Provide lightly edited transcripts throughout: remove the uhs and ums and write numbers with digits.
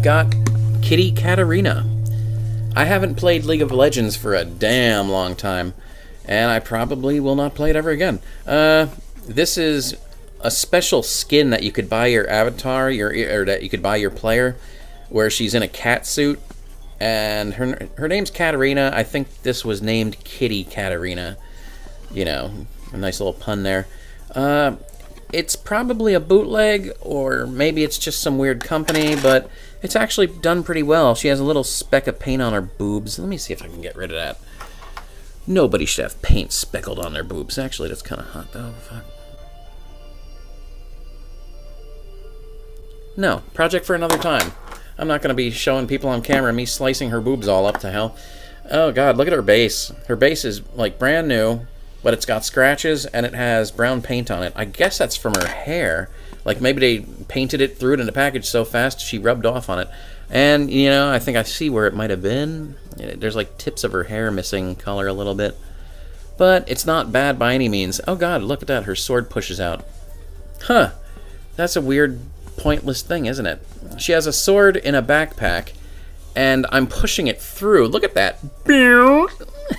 got Kitty Katarina. I haven't played League of Legends for a damn long time, and I probably will not play it ever again. This is a special skin that you could buy your avatar, or that you could buy your player, where she's in a cat suit, and her name's Katarina. I think this was named Kitty Katarina. You know, a nice little pun there. It's probably a bootleg, or maybe it's just some weird company, but it's actually done pretty well. She has a little speck of paint on her boobs. Let me see if I can get rid of that. Nobody should have paint speckled on their boobs. Actually, that's kind of hot, though. Fuck. No, project for another time. I'm not going to be showing people on camera me slicing her boobs all up to hell. Oh, God, look at her base. Her base is, like, brand new, but it's got scratches, and it has brown paint on it. I guess that's from her hair. Like, maybe they painted it, threw it in the package so fast, she rubbed off on it. And, you know, I think I see where it might have been. There's, like, tips of her hair missing color a little bit. But it's not bad by any means. Oh, God, look at that. Her sword pushes out. Huh. That's a weird, pointless thing, isn't it? She has a sword in a backpack, and I'm pushing it through. Look at that.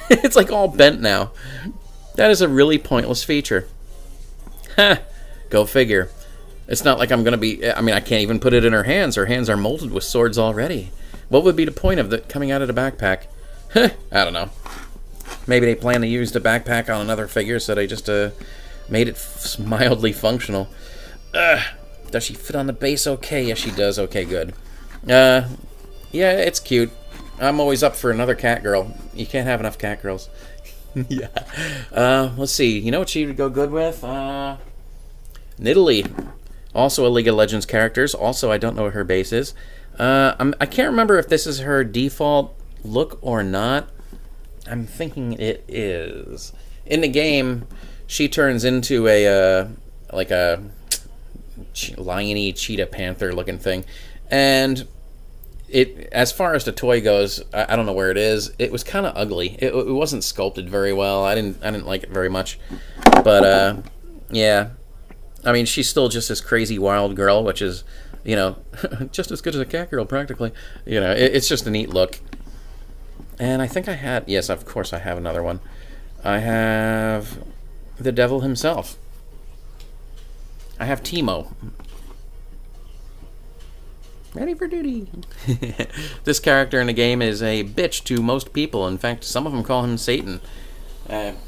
It's, like, all bent now. That is a really pointless feature. Ha! Go figure. It's not like I'm going to be... I mean, I can't even put it in her hands. Her hands are molded with swords already. What would be the point of it coming out of the backpack? I don't know. Maybe they plan to use the backpack on another figure, so they just made it mildly functional. Does she fit on the base okay? Yes, she does. Okay, good. Yeah, it's cute. I'm always up for another cat girl. You can't have enough cat girls. Yeah. Let's see. You know what she would go good with? Nidalee. Also a League of Legends character. Also, I don't know what her base is. I can't remember if this is her default look or not. I'm thinking it is. In the game, she turns into a, like a lion-y cheetah panther looking thing. And it, as far as the toy goes, I don't know where it is. It was kind of ugly. It wasn't sculpted very well. I didn't like it very much. But yeah, I mean, she's still just this crazy wild girl, which is, you know, just as good as a cat girl practically. You know, it's just a neat look. And I think I had, yes, of course, I have another one. I have the devil himself. I have TEEMO. Ready for duty. This character in the game is a bitch to most people. In fact, some of them call him Satan.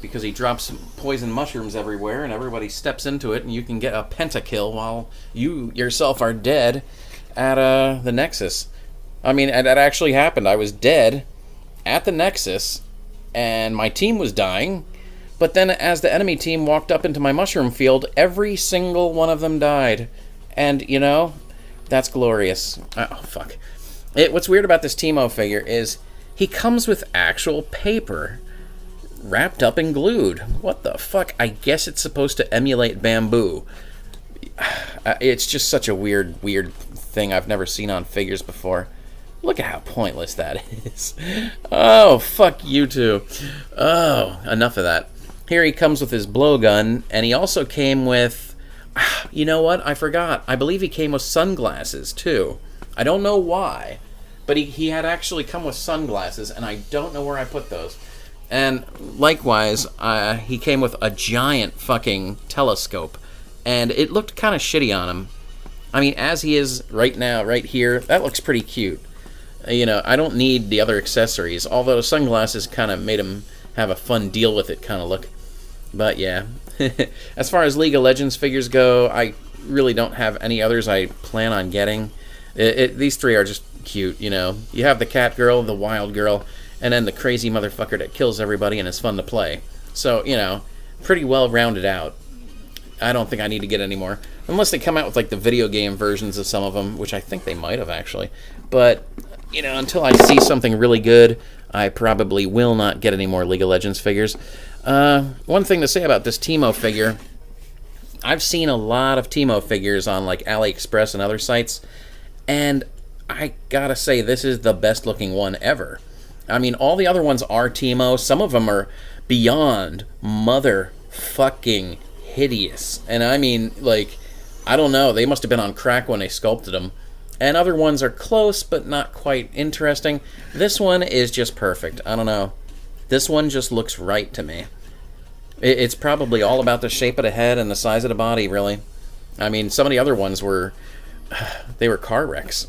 Because he drops poison mushrooms everywhere and everybody steps into it and you can get a pentakill while you yourself are dead at the Nexus. I mean, that actually happened. I was dead at the Nexus and my team was dying. But then as the enemy team walked up into my mushroom field, every single one of them died. And, you know, that's glorious. Oh, fuck. What's weird about this TEEMO figure is he comes with actual paper wrapped up and glued. What the fuck? I guess it's supposed to emulate bamboo. It's just such a weird thing I've never seen on figures before. Look at how pointless that is. Oh, fuck you two. Oh, enough of that. Here he comes with his blowgun, and he also came with... You know what? I forgot. I believe he came with sunglasses, too. I don't know why, but he had actually come with sunglasses, and I don't know where I put those. And likewise, he came with a giant fucking telescope, and it looked kind of shitty on him. I mean, as he is right now, right here, that looks pretty cute. You know, I don't need the other accessories, although the sunglasses kind of made him have a fun deal with it kind of look. But yeah, as far as League of Legends figures go, I really don't have any others I plan on getting. These three are just cute, you know. You have the cat girl, the wild girl, and then the crazy motherfucker that kills everybody and is fun to play. So, you know, pretty well rounded out. I don't think I need to get any more. Unless they come out with, like, the video game versions of some of them, which I think they might have, actually. But, you know, until I see something really good, I probably will not get any more League of Legends figures. One thing to say about this TEEMO figure, I've seen a lot of TEEMO figures on, like, AliExpress and other sites, and I gotta say, this is the best-looking one ever. I mean, all the other ones are TEEMO. Some of them are beyond motherfucking hideous. And I mean, like, I don't know. They must have been on crack when they sculpted them. And other ones are close, but not quite interesting. This one is just perfect. I don't know. This one just looks right to me. It's probably all about the shape of the head and the size of the body, really. I mean, some of the other ones were... they were car wrecks.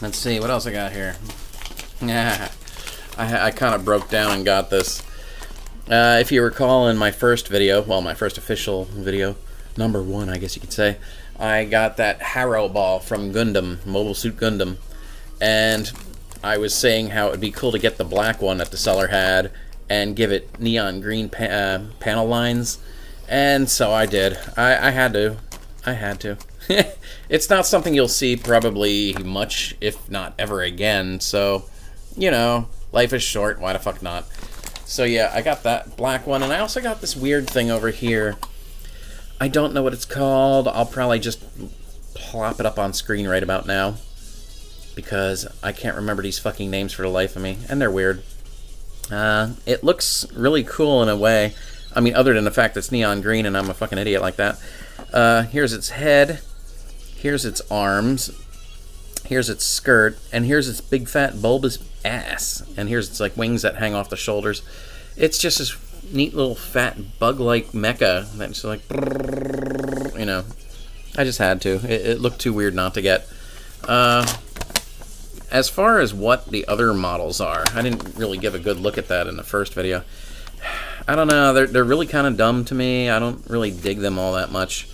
Let's see, what else I got here? Yeah, I kind of broke down and got this. If you recall in my first video, well, my first official video, number 1, I guess you could say, I got that Haro ball from Gundam, Mobile Suit Gundam, and I was saying how it would be cool to get the black one that the seller had and give it neon green panel lines, and so I did. I had to. It's not something you'll see probably much, if not ever again, so, you know, life is short, why the fuck not? So yeah, I got that black one, and I also got this weird thing over here. I don't know what it's called. I'll probably just plop it up on screen right about now, because I can't remember these fucking names for the life of me, and they're weird. It looks really cool in a way. I mean, other than the fact that it's neon green and I'm a fucking idiot like that. Here's its head. Here's its arms. Here's its skirt. And here's its big fat bulbous ass. And here's its like wings that hang off the shoulders. It's just this neat little fat bug-like mecha that's like, you know. I just had to. It looked too weird not to get. As far as what the other models are, I didn't really give a good look at that in the first video. I don't know, they're really kind of dumb to me. I don't really dig them all that much.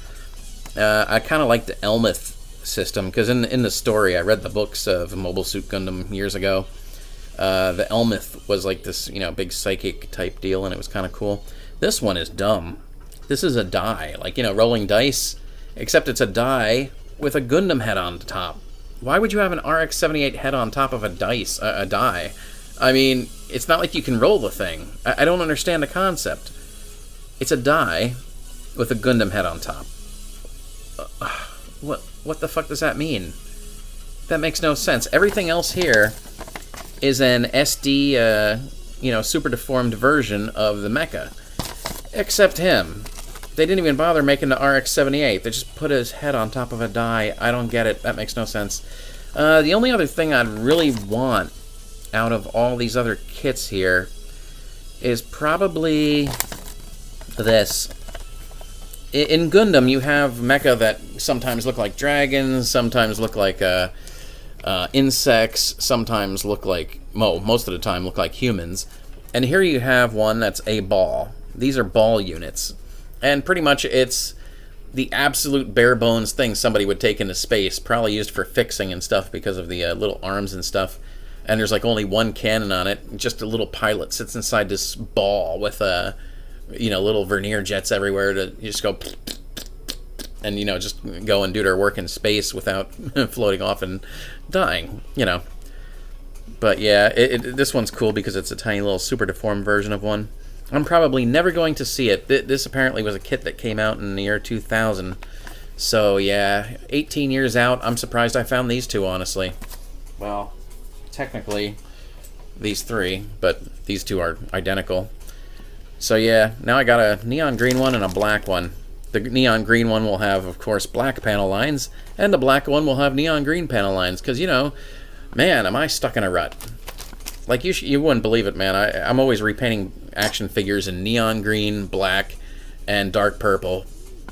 I kind of like the Elmeth system, because in the story, I read the books of Mobile Suit Gundam years ago. The Elmeth was like this, you know, big psychic type deal, and it was kind of cool. This one is dumb. This is a die, like, you know, rolling dice, except it's a die with a Gundam head on the top. Why would you have an RX-78 head on top of a die? I mean, it's not like you can roll the thing. I don't understand the concept. It's a die with a Gundam head on top. What the fuck does that mean? That makes no sense. Everything else here is an SD, you know, super deformed version of the mecha. Except him. They didn't even bother making the RX-78. They just put his head on top of a die. I don't get it. That makes no sense. The only other thing I'd really want out of all these other kits here is probably this. In Gundam, you have mecha that sometimes look like dragons, sometimes look like insects, sometimes look like, most of the time look like humans. And here you have one that's a ball. These are ball units. And pretty much it's the absolute bare bones thing somebody would take into space, probably used for fixing and stuff because of the little arms and stuff. And there's like only one cannon on it. Just a little pilot sits inside this ball with you know, little vernier jets everywhere to just go and, you know, just go and do their work in space without floating off and dying, you know. But yeah, this one's cool because it's a tiny little super deformed version of one. I'm probably never going to see it. This apparently was a kit that came out in the year 2000. So yeah, 18 years out, I'm surprised I found these two, honestly. Well, technically, these three, but these two are identical. So yeah, now I got a neon green one and a black one. The neon green one will have, of course, black panel lines, and the black one will have neon green panel lines, because, you know, man, am I stuck in a rut. Like, you wouldn't believe it, man. I'm always repainting action figures in neon green, black, and dark purple.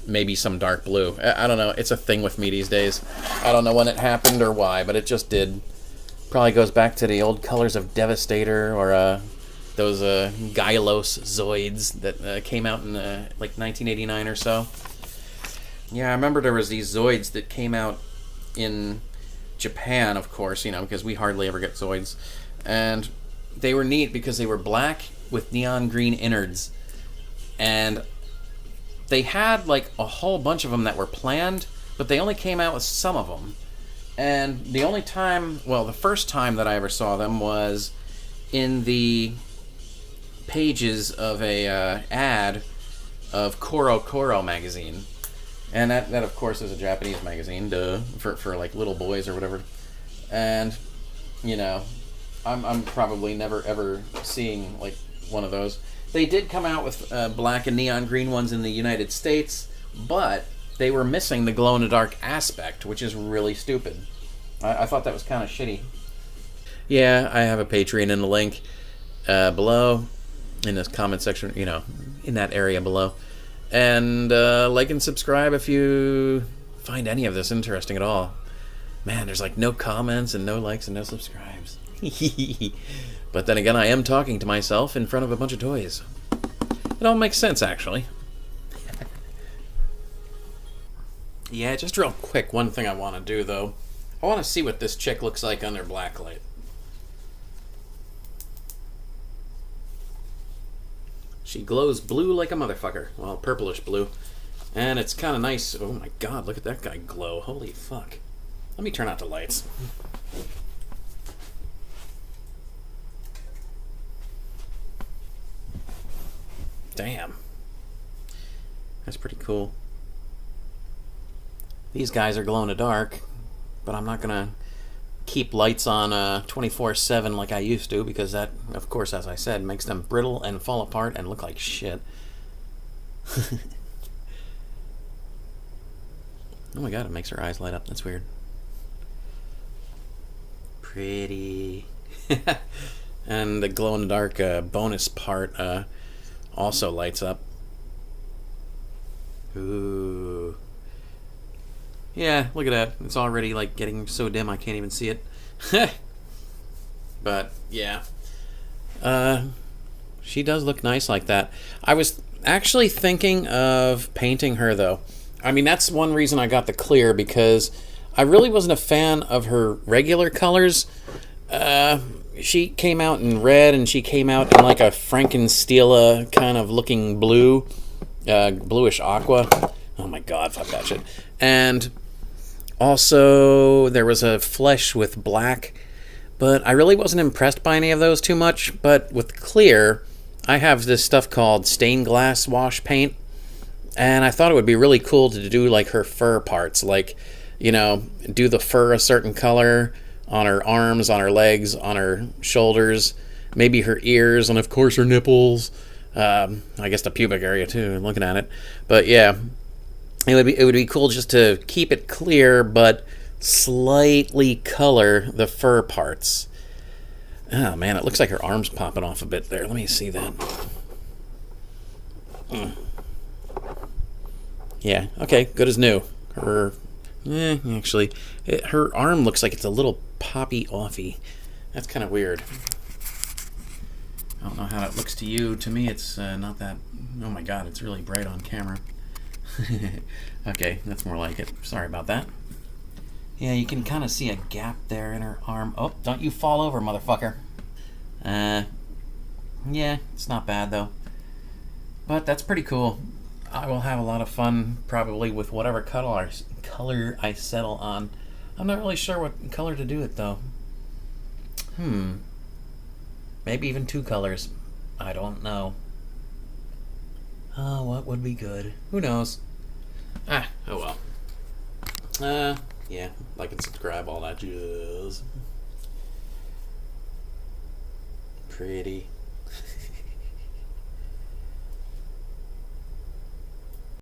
Maybe some dark blue. I don't know. It's a thing with me these days. I don't know when it happened or why, but it just did. Probably goes back to the old colors of Devastator or those Gylos Zoids that came out in like 1989 or so. Yeah, I remember there was these Zoids that came out in Japan, of course, you know, because we hardly ever get Zoids. And they were neat because they were black with neon green innards. And they had like a whole bunch of them that were planned, but they only came out with some of them. And the only time, well, the first time that I ever saw them was in the pages of a ad of Koro Koro magazine. And that of course is a Japanese magazine, for like little boys or whatever. And, you know, I'm probably never ever seeing like one of those. They did come out with black and neon green ones in the United States, but they were missing the glow-in-the-dark aspect, which is really stupid. I thought that was kind of shitty. Yeah, I have a Patreon in the link below, in this comment section, you know, in that area below. And like and subscribe if you find any of this interesting at all. Man, there's like no comments and no likes and no subscribes. But then again, I am talking to myself in front of a bunch of toys. It all makes sense, actually. Yeah, just real quick, one thing I want to do, though. I want to see what this chick looks like under blacklight. She glows blue like a motherfucker. Well, purplish blue. And it's kind of nice. Oh my god, look at that guy glow. Holy fuck. Let me turn out the lights. Damn. That's pretty cool. These guys are glow in the dark, but I'm not gonna keep lights on 24/7 like I used to, because that, of course, as I said, makes them brittle and fall apart and look like shit. Oh my god, it makes her eyes light up. That's weird. Pretty. And the glow-in-the-dark bonus part also lights up. Ooh. Yeah, look at that. It's already like getting so dim I can't even see it. But, yeah. She does look nice like that. I was actually thinking of painting her, though. I mean, that's one reason I got the clear, because I really wasn't a fan of her regular colors. She came out in red, and she came out in like a Frankenstila kind of looking blue, bluish aqua. Oh my god, fuck that shit. And also, there was a flesh with black, but I really wasn't impressed by any of those too much. But with clear, I have this stuff called stained glass wash paint, and I thought it would be really cool to do like her fur parts, like, you know, do the fur a certain color on her arms, on her legs, on her shoulders, maybe her ears, and of course her nipples. I guess the pubic area too, looking at it. But yeah, it would be cool just to keep it clear, but slightly color the fur parts. Oh man, it looks like her arm's popping off a bit there. Let me see that. Yeah, okay, good as new. Her, actually, her arm looks like it's a little poppy offy. That's kind of weird. I don't know how it looks to you. To me, it's not that... Oh my god, it's really bright on camera. Okay, that's more like it. Sorry about that. Yeah, you can kind of see a gap there in her arm. Oh, don't you fall over, motherfucker. Yeah, it's not bad, though. But that's pretty cool. I will have a lot of fun, probably, with whatever color I settle on. I'm not really sure what color to do it, though. Maybe even 2 colors. I don't know. Oh, what would be good? Who knows? Oh well. Yeah, like and subscribe, all that jazz. Pretty.